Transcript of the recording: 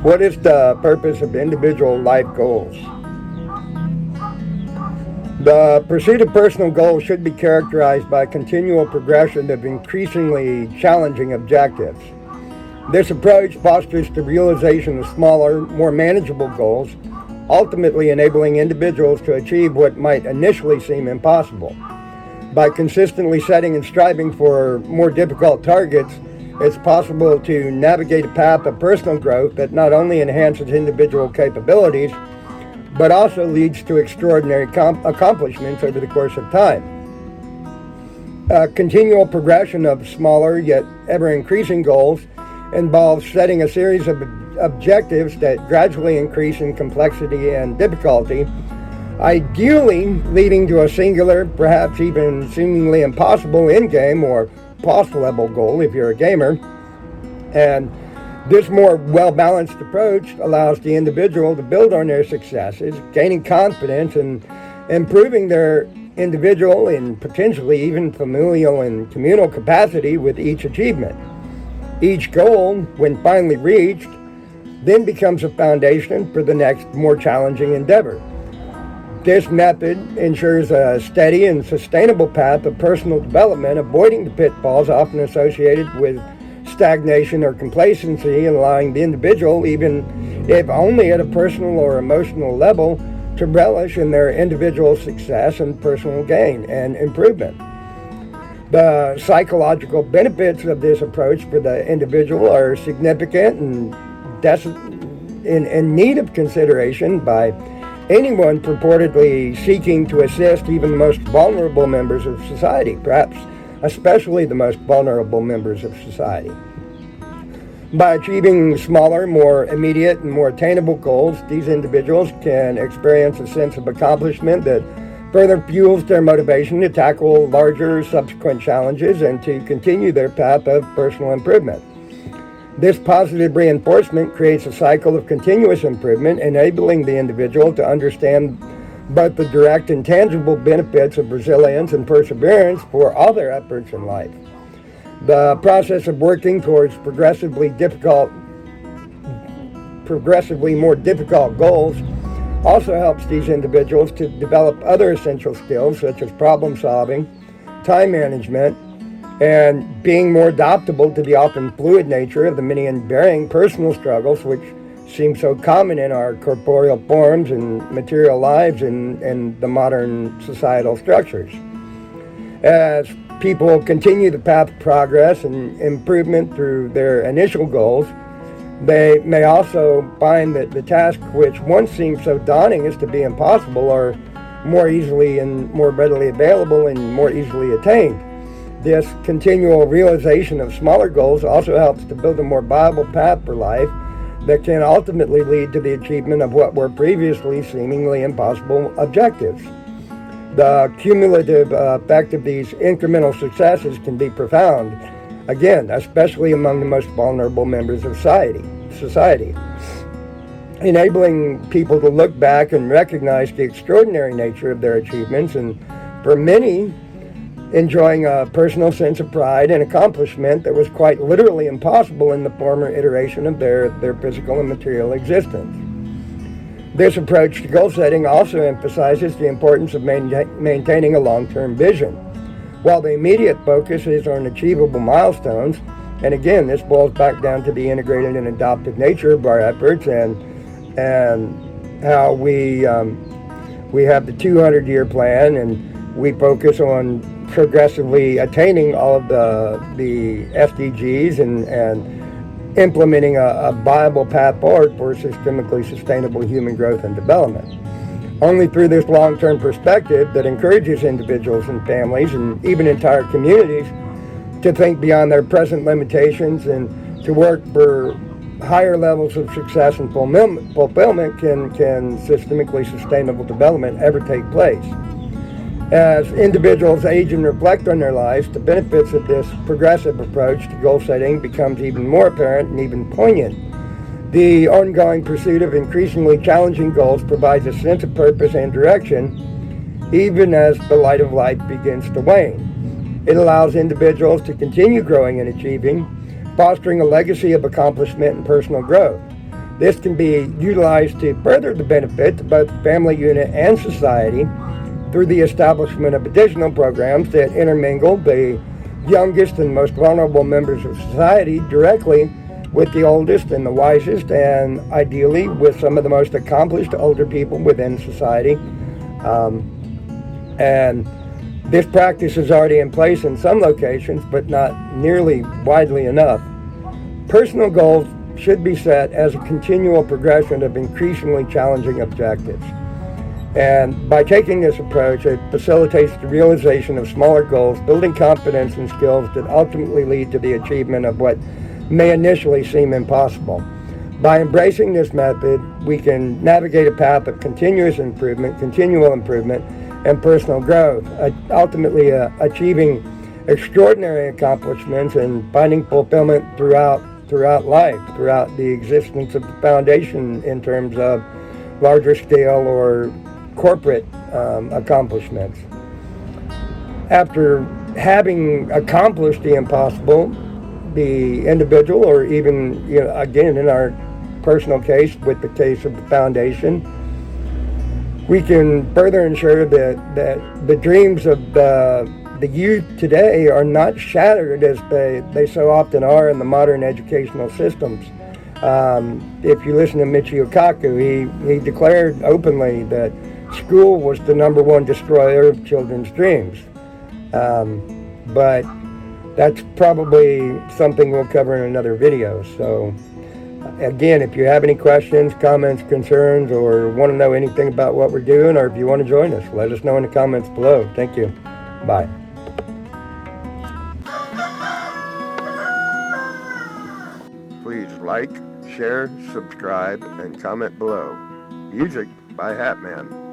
What is the purpose of individual life goals? The pursuit of personal goals should be characterized by continual progression of increasingly challenging objectives. This approach fosters the realization of smaller, more manageable goals, ultimately enabling individuals to achieve what might initially seem impossible. By consistently setting and striving for more difficult targets, it's possible to navigate a path of personal growth that not only enhances individual capabilities, but also leads to extraordinary accomplishments over the course of time. A continual progression of smaller yet ever-increasing goals involves setting a series of objectives that gradually increase in complexity and difficulty, ideally leading to a singular, perhaps even seemingly impossible in-game or boss-level goal if you're a gamer. And this more well-balanced approach allows the individual to build on their successes, gaining confidence and improving their individual and potentially even familial and communal capacity with each achievement. Each goal, when finally reached, then becomes a foundation for the next, more challenging endeavor. This method ensures a steady and sustainable path of personal development, avoiding the pitfalls often associated with stagnation or complacency, and allowing the individual, even if only at a personal or emotional level, to relish in their individual success and personal gain and improvement. The psychological benefits of this approach for the individual are significant and in need of consideration by anyone purportedly seeking to assist even the most vulnerable members of society, perhaps especially the most vulnerable members of society. By achieving smaller, more immediate, and more attainable goals, these individuals can experience a sense of accomplishment that further fuels their motivation to tackle larger subsequent challenges and to continue their path of personal improvement. This positive reinforcement creates a cycle of continuous improvement, enabling the individual to understand both the direct and tangible benefits of resilience and perseverance for all their efforts in life. The process of working towards progressively more difficult goals also helps these individuals to develop other essential skills such as problem solving, time management, and being more adaptable to the often fluid nature of the many and varying personal struggles which seem so common in our corporeal forms and material lives in the modern societal structures. As people continue the path of progress and improvement through their initial goals, they may also find that the tasks which once seemed so daunting as to be impossible are more easily and more readily available and more easily attained. This continual realization of smaller goals also helps to build a more viable path for life that can ultimately lead to the achievement of what were previously seemingly impossible objectives. The cumulative effect of these incremental successes can be profound, again, especially among the most vulnerable members of society, enabling people to look back and recognize the extraordinary nature of their achievements, and for many, enjoying a personal sense of pride and accomplishment that was quite literally impossible in the former iteration of their physical and material existence. This approach to goal setting also emphasizes the importance of maintaining a long-term vision. While the immediate focus is on achievable milestones, and again, this boils back down to the integrated and adaptive nature of our efforts and how we have the 200-year plan, and we focus on progressively attaining all of the SDGs and implementing a viable path forward for systemically sustainable human growth and development. Only through this long-term perspective that encourages individuals and families and even entire communities to think beyond their present limitations and to work for higher levels of success and fulfillment can systemically sustainable development ever take place. As individuals age and reflect on their lives, the benefits of this progressive approach to goal setting becomes even more apparent and even poignant. The ongoing pursuit of increasingly challenging goals provides a sense of purpose and direction, even as the light of life begins to wane. It allows individuals to continue growing and achieving, fostering a legacy of accomplishment and personal growth. This can be utilized to further the benefit to both the family unit and society through the establishment of additional programs that intermingle the youngest and most vulnerable members of society directly with the oldest and the wisest, and ideally with some of the most accomplished older people within society. And this practice is already in place in some locations, but not nearly widely enough. Personal goals should be set as a continual progression of increasingly challenging objectives. And by taking this approach, it facilitates the realization of smaller goals, building confidence and skills that ultimately lead to the achievement of what may initially seem impossible. By embracing this method, we can navigate a path of continuous improvement, continual improvement, and personal growth, ultimately achieving extraordinary accomplishments and finding fulfillment throughout life, throughout the existence of the foundation in terms of larger scale or corporate accomplishments. After having accomplished the impossible, the individual, or even, again, in our personal case, with the case of the foundation, we can further ensure that the dreams of the youth today are not shattered as they so often are in the modern educational systems. If you listen to Michio Kaku, he declared openly that school was the number one destroyer of children's dreams. But that's probably something we'll cover in another video. So again, if you have any questions, comments, concerns, or want to know anything about what we're doing, or if you want to join us, let us know in the comments below. Thank you. Bye. Please like, share, subscribe, and comment below. Music by Hatman.